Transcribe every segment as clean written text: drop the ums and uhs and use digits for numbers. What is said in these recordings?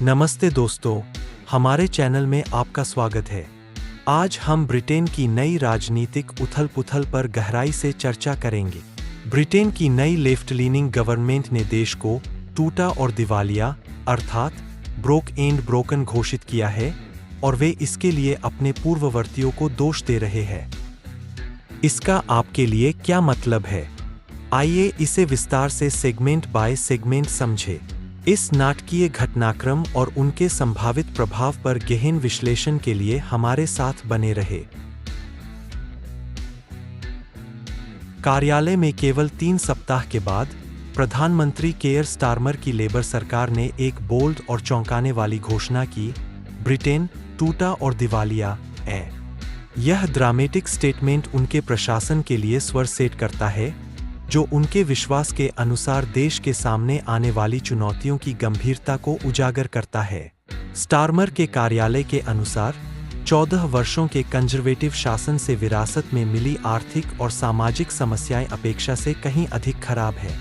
नमस्ते दोस्तों, हमारे चैनल में आपका स्वागत है। आज हम ब्रिटेन की नई राजनीतिक उथल-पुथल पर गहराई से चर्चा करेंगे। ब्रिटेन की नई लेफ्ट लीनिंग गवर्नमेंट ने देश को टूटा और दिवालिया अर्थात ब्रोक एंड ब्रोकन घोषित किया है और वे इसके लिए अपने पूर्ववर्तियों को दोष दे रहे हैं। इसका आपके लिए क्या मतलब है? आइए इसे विस्तार से सेगमेंट बाय सेगमेंट समझें। इस नाटकीय घटनाक्रम और उनके संभावित प्रभाव पर गहन विश्लेषण के लिए हमारे साथ बने रहे। कार्यालय में केवल 3 सप्ताह के बाद प्रधानमंत्री केयर स्टारमर की लेबर सरकार ने एक बोल्ड और चौंकाने वाली घोषणा की, ब्रिटेन टूटा और दिवालिया है। यह ड्रामेटिक स्टेटमेंट उनके प्रशासन के लिए स्वर सेट करता है, जो उनके विश्वास के अनुसार देश के सामने आने वाली चुनौतियों की गंभीरता को उजागर करता है। स्टारमर के कार्यालय के अनुसार 14 वर्षों के कंजर्वेटिव शासन से विरासत में मिली आर्थिक और सामाजिक समस्याएं अपेक्षा से कहीं अधिक खराब है।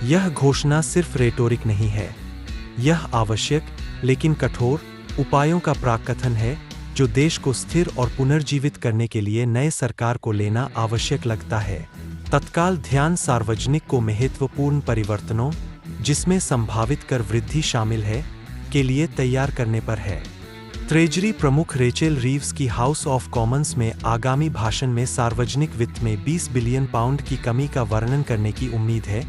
यह घोषणा सिर्फ रेटोरिक नहीं है, यह आवश्यक लेकिन कठोर उपायों का प्राकथन है जो देश को स्थिर और पुनर्जीवित करने के लिए नए सरकार को लेना आवश्यक लगता है। तत्काल ध्यान सार्वजनिक को महत्वपूर्ण परिवर्तनों, जिसमें संभावित कर वृद्धि शामिल है, के लिए तैयार करने पर है। ट्रेजरी प्रमुख रेचेल रीव्स की हाउस ऑफ कॉमन्स में आगामी भाषण में सार्वजनिक वित्त में 20 बिलियन पाउंड की कमी का वर्णन करने की उम्मीद है,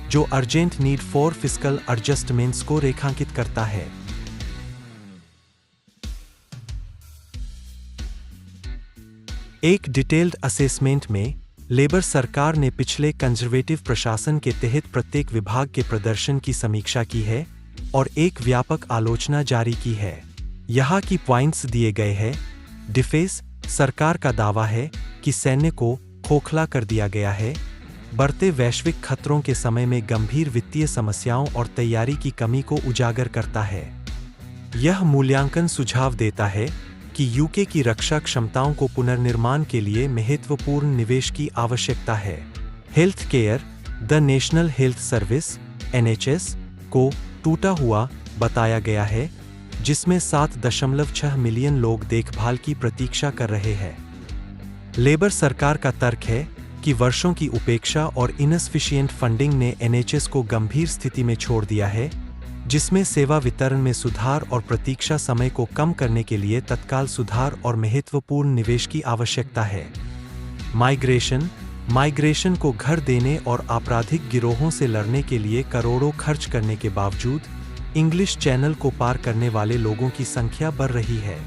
जो urgent need for fiscal adjustments को रेखांकित करता है। एक डिटेल्ड असेसमेंट में लेबर सरकार ने पिछले कंजर्वेटिव प्रशासन के तहत प्रत्येक विभाग के प्रदर्शन की समीक्षा की है और एक व्यापक आलोचना जारी की है। यहाँ की पॉइंट्स दिए गए हैं। डिफेंस सरकार का दावा है कि सैन्य को खोखला कर दिया गया है, बढ़ते वैश्विक खतरों के समय में गंभीर वित्तीय समस्याओं और तैयारी की कमी को उजागर करता है। यह मूल्यांकन सुझाव देता है कि यूके की रक्षा क्षमताओं को पुनर्निर्माण के लिए महत्वपूर्ण निवेश की आवश्यकता है। Health care, the national health service (NHS) को टूटा हुआ बताया गया है, जिसमें 7.6 मिलियन लोग देखभाल की प्रतीक्षा कर रहे हैं। लेबर सरकार का तर्क है कि वर्षों की उपेक्षा और इनसफिशिएंट फंडिंग ने NHS को गंभीर स्थिति में छोड़ दिया है, जिसमें सेवा वितरण में सुधार और प्रतीक्षा समय को कम करने के लिए तत्काल सुधार और महत्वपूर्ण निवेश की आवश्यकता है। माइग्रेशन को घर देने और आपराधिक गिरोहों से लड़ने के लिए करोड़ों खर्च करने के बावजूद इंग्लिश चैनल को पार करने वाले लोगों की संख्या बढ़ रही है।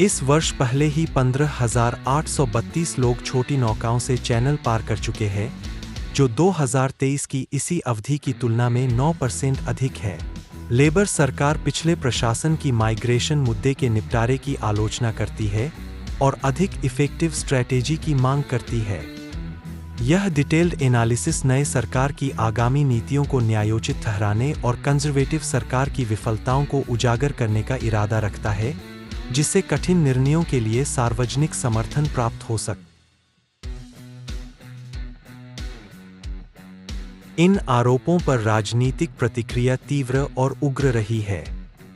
इस वर्ष पहले ही 15,832 लोग छोटी नौकाओं से चैनल पार कर चुके हैं, जो 2023 की इसी अवधि की तुलना में 9% अधिक है। लेबर सरकार पिछले प्रशासन की माइग्रेशन मुद्दे के निपटारे की आलोचना करती है और अधिक इफेक्टिव स्ट्रैटेजी की मांग करती है। यह डिटेल्ड एनालिसिस नए सरकार की आगामी नीतियों को न्यायोचित ठहराने और कंजर्वेटिव सरकार की विफलताओं को उजागर करने का इरादा रखता है, जिससे कठिन निर्णयों के लिए सार्वजनिक समर्थन प्राप्त हो सके। इन आरोपों पर राजनीतिक प्रतिक्रिया तीव्र और उग्र रही है।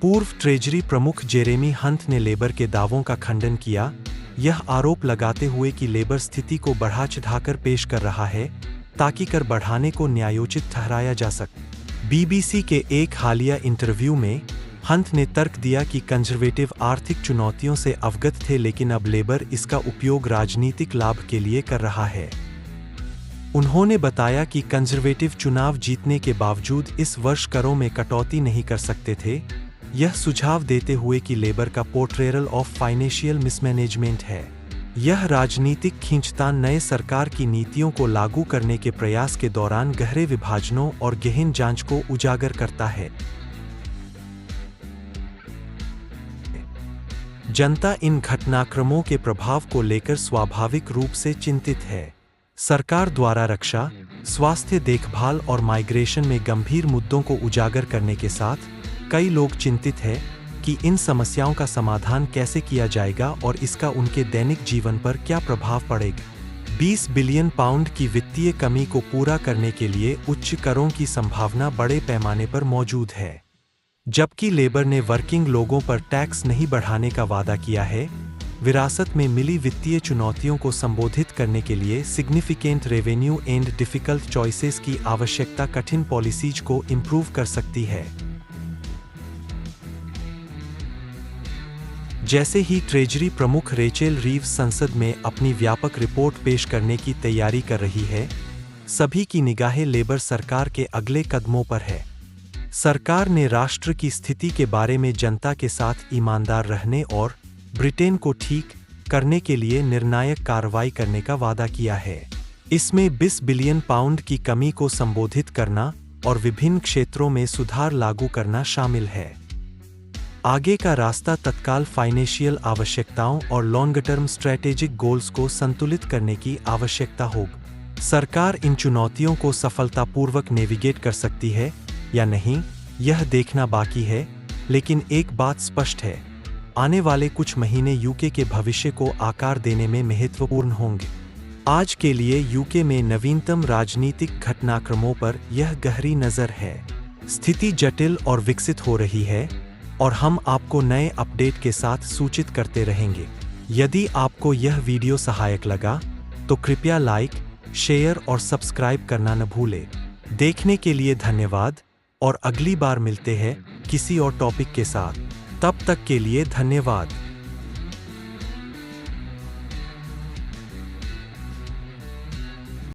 पूर्व ट्रेजरी प्रमुख जेरेमी हंट ने लेबर के दावों का खंडन किया, यह आरोप लगाते हुए कि लेबर स्थिति को बढ़ा चढ़ाकर पेश कर रहा है ताकि कर बढ़ाने को न्यायोचित ठहराया जा सके। BBC के एक हालिया इंटरव्यू में हंट ने तर्क दिया कि कंजर्वेटिव आर्थिक चुनौतियों से अवगत थे, लेकिन अब लेबर इसका उपयोग राजनीतिक लाभ के लिए कर रहा है। उन्होंने बताया कि कंजर्वेटिव चुनाव जीतने के बावजूद इस वर्ष करों में कटौती नहीं कर सकते थे, यह सुझाव देते हुए कि लेबर का पोर्ट्रेयल ऑफ फाइनेंशियल मिसमैनेजमेंट है। यह राजनीतिक खींचतान नए सरकार की नीतियों को लागू करने के प्रयास के दौरान गहरे विभाजनों और गहन जांच को उजागर करता है। जनता इन घटनाक्रमों के प्रभाव को लेकर स्वाभाविक रूप से चिंतित है। सरकार द्वारा रक्षा, स्वास्थ्य देखभाल और माइग्रेशन में गंभीर मुद्दों को उजागर करने के साथ कई लोग चिंतित हैं कि इन समस्याओं का समाधान कैसे किया जाएगा और इसका उनके दैनिक जीवन पर क्या प्रभाव पड़ेगा। 20 बिलियन पाउंड की वित्तीय कमी को पूरा करने के लिए उच्च करों की संभावना बड़े पैमाने पर मौजूद है। जबकि लेबर ने वर्किंग लोगों पर टैक्स नहीं बढ़ाने का वादा किया है। विरासत में मिली वित्तीय चुनौतियों को संबोधित करने के लिए significant revenue and difficult choices की आवश्यकता कठिन पॉलिसीज को इंप्रूव कर सकती है। जैसे ही ट्रेजरी प्रमुख रेचेल रीव्स संसद में अपनी व्यापक रिपोर्ट पेश करने की तैयारी कर रही है, सभी की निगाहें लेबर सरकार के अगले कदमों पर है। सरकार ने राष्ट्र की स्थिति के बारे में जनता के साथ ईमानदार रहने और ब्रिटेन को ठीक करने के लिए निर्णायक कार्रवाई करने का वादा किया है। इसमें 20 बिलियन पाउंड की कमी को संबोधित करना और विभिन्न क्षेत्रों में सुधार लागू करना शामिल है। आगे का रास्ता तत्काल फाइनेंशियल आवश्यकताओं और लॉन्ग टर्म स्ट्रैटेजिक गोल्स को संतुलित करने की आवश्यकता होगी। सरकार इन चुनौतियों को सफलतापूर्वक नेविगेट कर सकती है या नहीं, यह देखना बाकी है, लेकिन एक बात स्पष्ट है, आने वाले कुछ महीने यूके के भविष्य को आकार देने में महत्वपूर्ण होंगे। आज के लिए यूके में नवीनतम राजनीतिक घटनाक्रमों पर यह गहरी नज़र है। स्थिति जटिल और विकसित हो रही है और हम आपको नए अपडेट के साथ सूचित करते रहेंगे। यदि आपको यह वीडियो सहायक लगा तो कृपया लाइक, शेयर और सब्सक्राइब करना न भूलें। देखने के लिए धन्यवाद और अगली बार मिलते हैं किसी और टॉपिक के साथ। तब तक के लिए धन्यवाद।